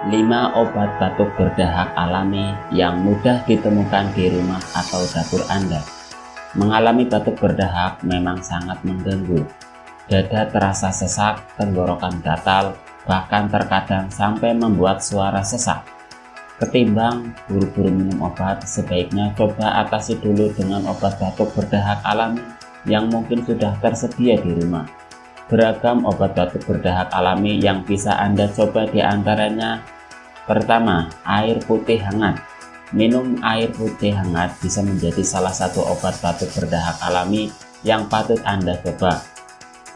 5 obat batuk berdahak alami yang mudah ditemukan di rumah atau dapur Anda. Mengalami batuk berdahak memang sangat mengganggu. Dada terasa sesak, tenggorokan gatal, bahkan terkadang sampai membuat suara sesak. Ketimbang buru-buru minum obat, sebaiknya coba atasi dulu dengan obat batuk berdahak alami yang mungkin sudah tersedia di rumah. Beragam obat batuk berdahak alami yang bisa Anda coba diantaranya: pertama, air putih hangat. Minum air putih hangat bisa menjadi salah satu obat batuk berdahak alami yang patut Anda coba.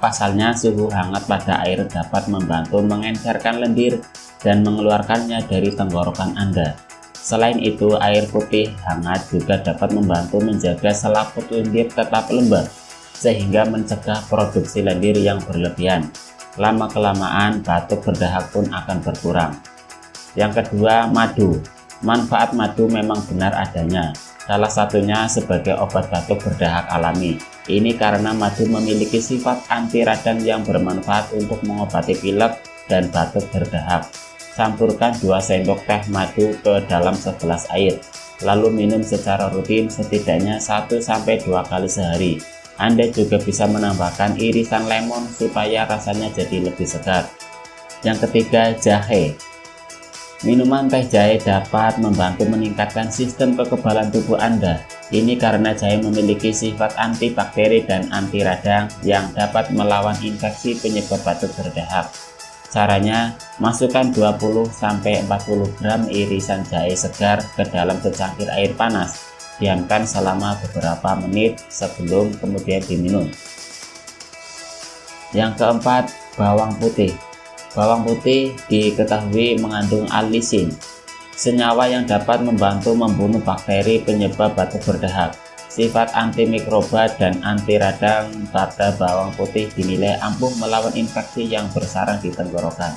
Pasalnya, suhu hangat pada air dapat membantu mengencerkan lendir dan mengeluarkannya dari tenggorokan Anda. Selain itu, air putih hangat juga dapat membantu menjaga selaput lendir tetap lembab, sehingga mencegah produksi lendir yang berlebihan. Lama-kelamaan, batuk berdahak pun akan berkurang. Yang kedua, madu. Manfaat madu memang benar adanya, salah satunya sebagai obat batuk berdahak alami. Ini karena madu memiliki sifat anti radang yang bermanfaat untuk mengobati pilek dan batuk berdahak. Campurkan 2 sendok teh madu ke dalam segelas air, lalu minum secara rutin setidaknya 1-2 kali sehari. Anda juga bisa menambahkan irisan lemon supaya rasanya jadi lebih segar. Yang ketiga, jahe. Minuman teh jahe dapat membantu meningkatkan sistem kekebalan tubuh Anda. Ini karena jahe memiliki sifat antibakteri dan anti radang yang dapat melawan infeksi penyebab batuk berdahak. Caranya, masukkan 20-40 gram irisan jahe segar ke dalam secangkir air panas. Diamkan selama beberapa menit sebelum kemudian diminum. Yang keempat, bawang putih. Bawang putih diketahui mengandung alisin, senyawa yang dapat membantu membunuh bakteri penyebab batuk berdahak. Sifat antimikroba dan anti radang pada bawang putih dinilai ampuh melawan infeksi yang bersarang di tenggorokan.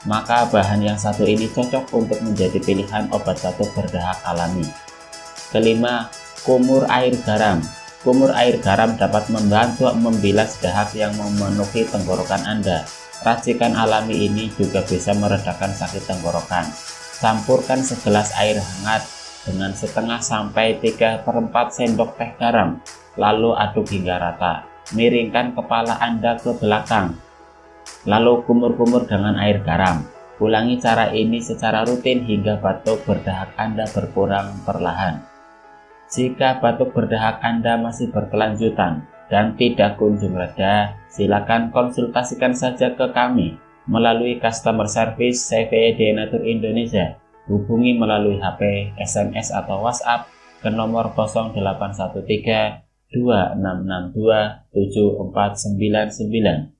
Maka bahan yang satu ini cocok untuk menjadi pilihan obat batuk berdahak alami. Kelima, kumur air garam. Kumur air garam dapat membantu membilas dahak yang memenuhi tenggorokan Anda. Racikan alami ini juga bisa meredakan sakit tenggorokan. Campurkan segelas air hangat dengan setengah sampai 3/4 sendok teh garam, lalu aduk hingga rata. Miringkan kepala Anda ke belakang, lalu kumur-kumur dengan air garam. Ulangi cara ini secara rutin hingga batuk berdahak Anda berkurang perlahan. Jika batuk berdahak Anda masih berkelanjutan dan tidak kunjung reda, silakan konsultasikan saja ke kami melalui customer service CVD Natur Indonesia. Hubungi melalui HP, SMS atau WhatsApp ke nomor 0813 2662 7499.